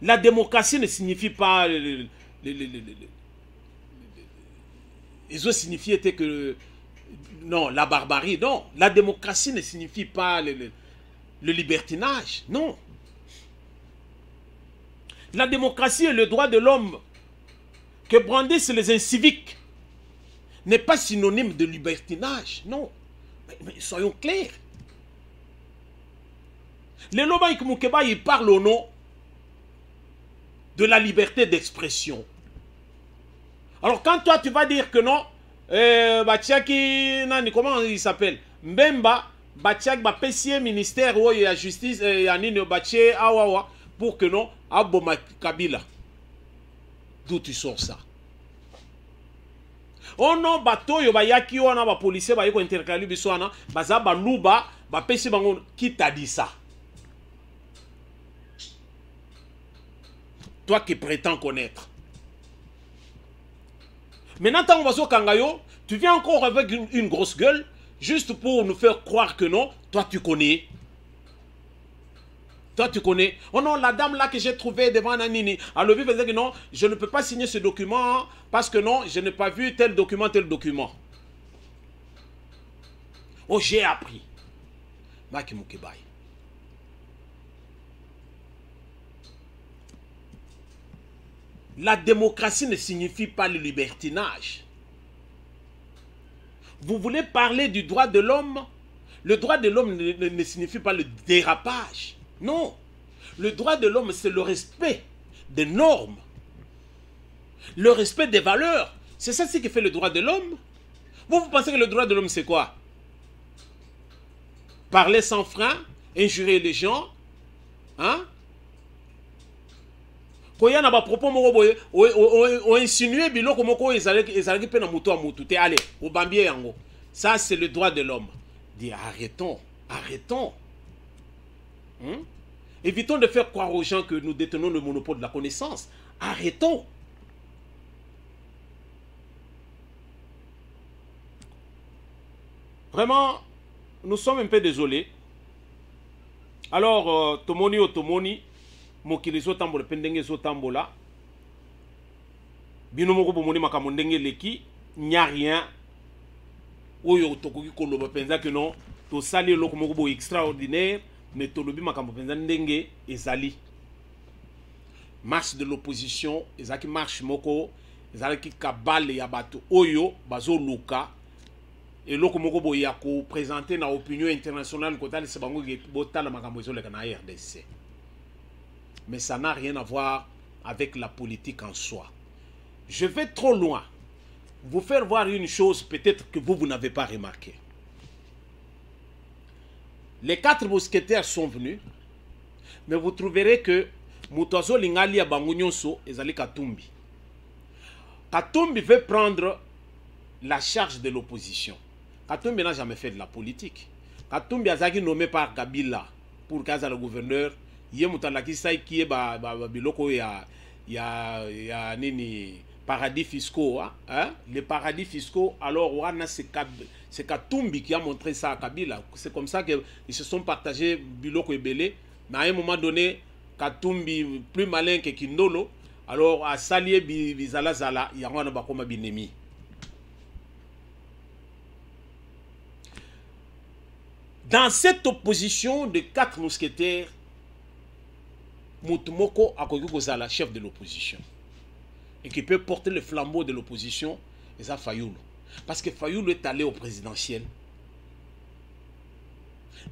La démocratie ne signifie pas... Ils ont signifié que... Non, la barbarie, non. La démocratie ne signifie pas le libertinage, non. La démocratie et le droit de l'homme que brandissent les inciviques n'est pas synonyme de libertinage. Non. Mais soyons clairs. Les Lobaïk Moukeba, ils parlent au nom de la liberté d'expression. Alors quand toi tu vas dire que non, comment il s'appelle, Mbemba, Batiak, Pessie, ministère ou la justice, Yanine Baché, Awawa, pour que non, Aboma Kabila. D'où tu sors ça? Oh non, bateau, yaki wana ba policier ba yeko intercalé biswana, baza ba luba, ba pesi bango, qui t'a dit ça? Toi qui prétends connaître. Maintenant, tant que Kangayo, tu viens encore avec une grosse gueule, juste pour nous faire croire que non, toi tu connais. Toi tu connais. Oh non, la dame là que j'ai trouvée devant Nanini, alors lui faisait que non, je ne peux pas signer ce document parce que non, je n'ai pas vu tel document, tel document. Oh, j'ai appris. Maki Mukebai. La démocratie ne signifie pas le libertinage. Vous voulez parler du droit de l'homme? Le droit de l'homme ne signifie pas le dérapage. Non. Le droit de l'homme, c'est le respect des normes. Le respect des valeurs. C'est ça ce qui fait le droit de l'homme. Vous pensez que le droit de l'homme, c'est quoi? Parler sans frein, injurer les gens, hein? Quand il y a des propos on insinue biloko moko ezalaki pe na muto a mutu te allez au bambier yango. Ça c'est le droit de l'homme. Dis arrêtons, arrêtons. Évitons de faire croire aux gens que nous détenons le monopole de la connaissance. Arrêtons. Vraiment, nous sommes un peu désolés. Alors, Tomoni o Tomoni, mokili zotambola pendenge zotambola bino moko bomoni makambo ndenge leki nya rien oyo tokoki koloba penza que non to sali eloko moko bo extraordinaire mais tolobi makambo penza ndenge ezali. Marche de l'opposition ezaki marche moko ezalaki kabale ya bato oyo bazoluka eloko moko bo ya ko présenter na opinion internationale kotali se bango botala makambo ezoleka na RDC. Mais ça n'a rien à voir avec la politique en soi. Je vais trop loin. Vous faire voir une chose peut-être que vous n'avez pas remarqué. Les 4 mousquetaires sont venus, mais vous trouverez que Moutazo Lingali a Bangunyonso et Zali Katumbi. Katumbi veut prendre la charge de l'opposition. Katumbi n'a jamais fait de la politique. Katumbi a été nommé par Kabila pour Kaza le gouverneur. Yé mutalaki sai qui est biloko ya nini paradis fiscaux hein? Les paradis fiscaux alors wana c'est Katumbi qui a montré ça à Kabila. C'est comme ça que ils se sont partagés biloko ebele. Mais à un moment donné Katumbi plus malin que Kindolo alors à salier bizala zala yangwana bakoma binemi. Dans cette opposition de 4 mousquetaires, Moutoumoko a la chef de l'opposition. Et qui peut porter le flambeau de l'opposition, c'est ça Fayoulou. Parce que Fayoulou est allé au présidentiel.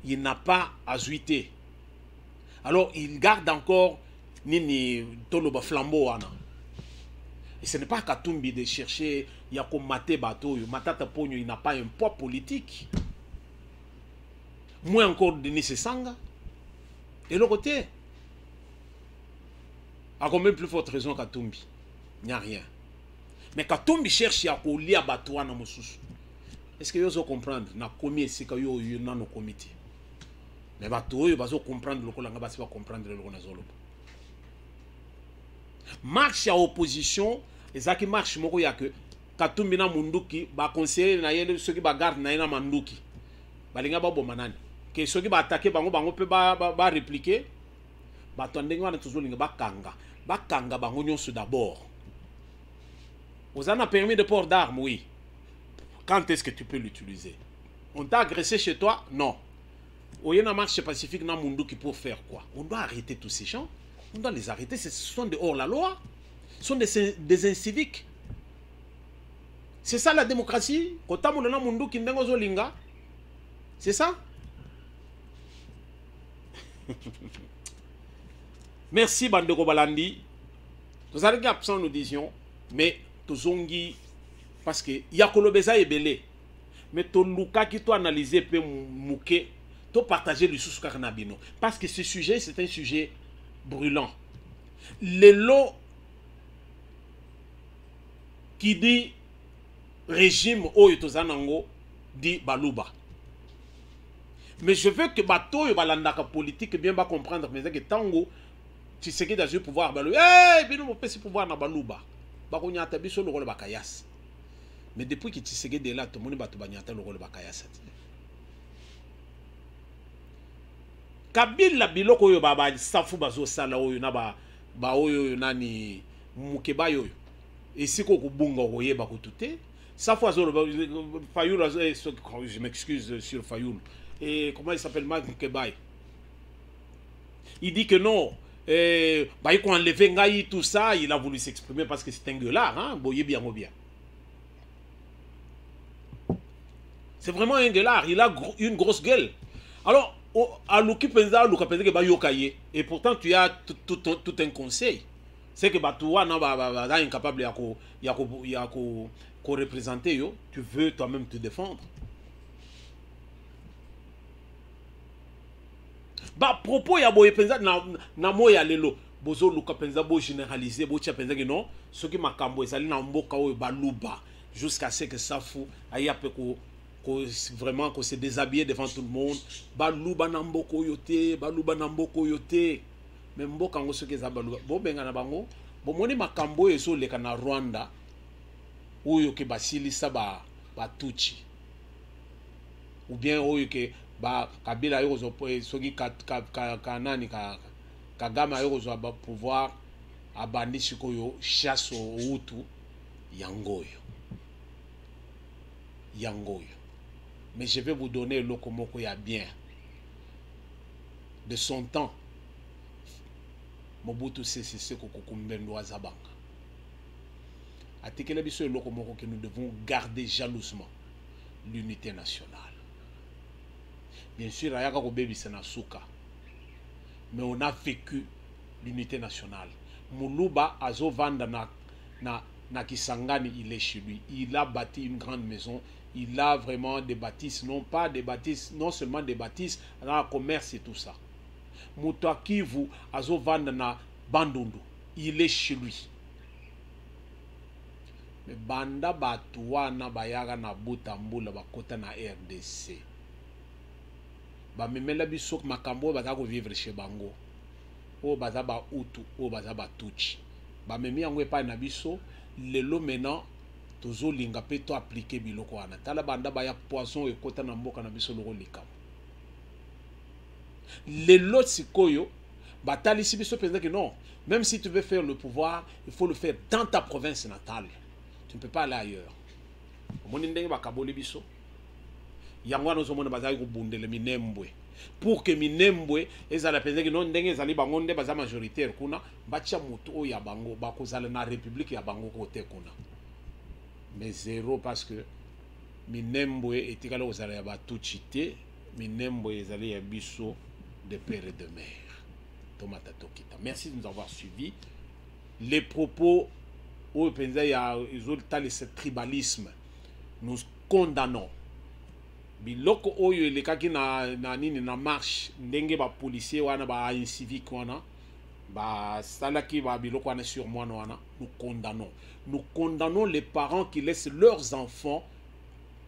Il n'a pas azuité. Alors il garde encore Nini Toloba flambeau. Et ce n'est pas Katumbi de chercher Yako Mate Bato, Matata Pogno, il n'a pas un poids politique. Moins encore Denis Sanga. Et l'autre côté. A combien plus forte raison Katumbi? Il n'y a rien. Mais Katumbi cherche à coller à Batouana na Moussous. Est-ce que vous allez comprendre? Na commis c'est que vous avez dans nos comités. Mais Batou, vous allez comprendre le colanga, vous allez comprendre le colanga. Marche à opposition, et ça qui marche, il y a que Katumbi na Munduki, ba conseiller na yele ceux qui ba garde na yena Manduki. Balinga ba bo manani. Que ceux qui ba attaquer bango bango peut ba répliquer. Batouandenge wana toujours linga ba kanga. Bakanga bango nyonso d'abord. Vous en avez permis de port d'armes, oui. Quand est-ce que tu peux l'utiliser? On t'a agressé chez toi? Non. Il y a une marche pacifique dans le monde qui peut faire quoi? On doit arrêter tous ces gens. On doit les arrêter. Ce sont des hors-la-loi. Ce sont des inciviques. C'est ça la démocratie. C'est ça. Merci Bandeko Balandi. Nous avons absent nous disions, mais tozongi parce que yakolobeza est belé. Mais to luka qui to analyser pe mouké, to partager le sous karnabino parce que ce sujet c'est un sujet brûlant. Les lots qui dit régime oyo tozanango dit baluba. Mais je veux que bato yo balandaka politique bien ba comprendre mais que tango tu sais que dans le pouvoir balu eh bino mo pesi pouvoir na baluba ba ko nyata biso lokolo bakayas. Mais depuis que tu sais que de là tout le monde bato ba nyata lokolo bakayas. Kabila biloko yo baba safu bazo sala oyo na ba oyo nani mukeba yo. Et si ko kubunga oyeba ko tuté safu azo Fayoul je m'excuse sur Fayoul. Et comment il s'appelle Marc Kebaï. Il dit que non, bah, il a enlevé Ngaï, tout ça, il a voulu s'exprimer parce que c'est un gueulard, hein, boyé bien ou bien. C'est vraiment un gueulard, il a une grosse gueule. Alors, à Luki Penza, Luka Penza, bah, yokaye. Et pourtant, tu as tout un conseil. C'est que bah, toi, non, bah, incapable de représenter, yo, tu veux toi-même te défendre. Ba propos ya boye penza na moya lelo bozo luka penza bo généraliser bo tia penza que non ce qui makambo ezali na mboka oyo baluba jusqu'à ce que ça fou aya pe ko vraiment ko se déshabiller devant tout le monde baluba na mboka oyo te baluba na mboka oyo te mais mboka ngo ce que za baluba bo benga na bango bo moni makambo ezo leka na Rwanda oyo ke basilisa ba tuchi ou bien oyo ke ba Kabila yozo soki kanani Kagame yozo ba pouvoir abandi sikoyo chasse utu yangoyo. Mais je vais vous donner le lokomoko ya bien. De son temps Mobutu Sese Seko Kukumbendo Azabanga. Atekele biso lokomoko que nous devons garder jalousement l'unité nationale. Bien sûr, mais on a vécu l'unité nationale. Moulouba Azovanda na Kisangani, il est chez lui. Il a bâti une grande maison. Il a vraiment des bâtisses, non seulement des bâtisses, dans le commerce et tout ça. Moutakivu Azovanda na Bandundu, il est chez lui. Mais Banda Batuana Bayaga na Butambula Bakota na RDC. Ba memela biso makambo baza ko vivre chez bango o baza ba utu o baza ba tuchi ba memi yango epa na biso lelo maintenant tozo linga pe to appliquer biloko wana tala banda ba ya poisson ekota na mboka na biso loko likam lelo sikoyo batalisi biso penza que non, même si tu veux faire le pouvoir il faut le faire dans ta province natale, tu ne peux pas aller ailleurs. Moni ndenge bakaboli biso yangwa no somona bazali ko bundele minembwe pour que minembwe ezala penza que non ndenge ezali bango nde baza majoritaire kuna bacha mutu o ya bango bakozala na république ya bango côté kuna mais zéro parce que minembwe etikala kozala ya batuchi te minembwe ezali ya biso de père et de mère tomata tokita. Merci de nous avoir suivis. Les propos au penza ya ezolta ce tribalisme nous condamnons. Biloko oyo elekaki na nini na marche ndenge ba policier wana ba civique wana ba salaki ba biloko wana sur moi wana, nous condamnons les parents qui laissent leurs enfants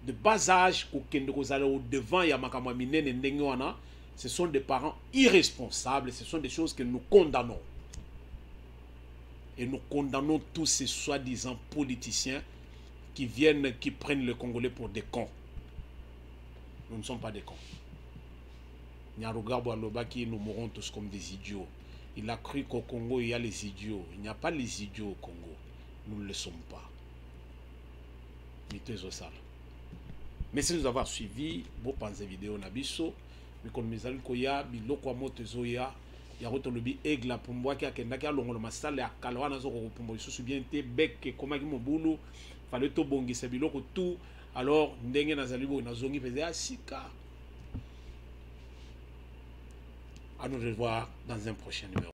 de bas âge kokende kozala au devant ya makamwa minene ndenge wana. Ce sont des parents irresponsables, ce sont des choses que nous condamnons. Et nous condamnons tous ces soi-disant politiciens qui viennent, qui prennent le Congolais pour des cons. Nous ne sommes pas des cons. Nyarugabo Alobaki, nous mourrons tous comme des idiots. Il a cru qu'au Congo, il y a les idiots. Il n'y a pas les idiots au Congo. Nous ne le sommes pas. Merci de nous avoir suivis. Beau pensée vidéo Nabiso. Mais comme nous allons koya, biloko moto zoya, ya rotolobi aigle pumbwa ki akenda ki alongolo masala ya kalwa na zoko pumbo isusu bien te bec komaki mobulu fallait to bongisa biloko tout alors ndenge nazali bo nazongi peze asika. À nous revoir dans un prochain numéro.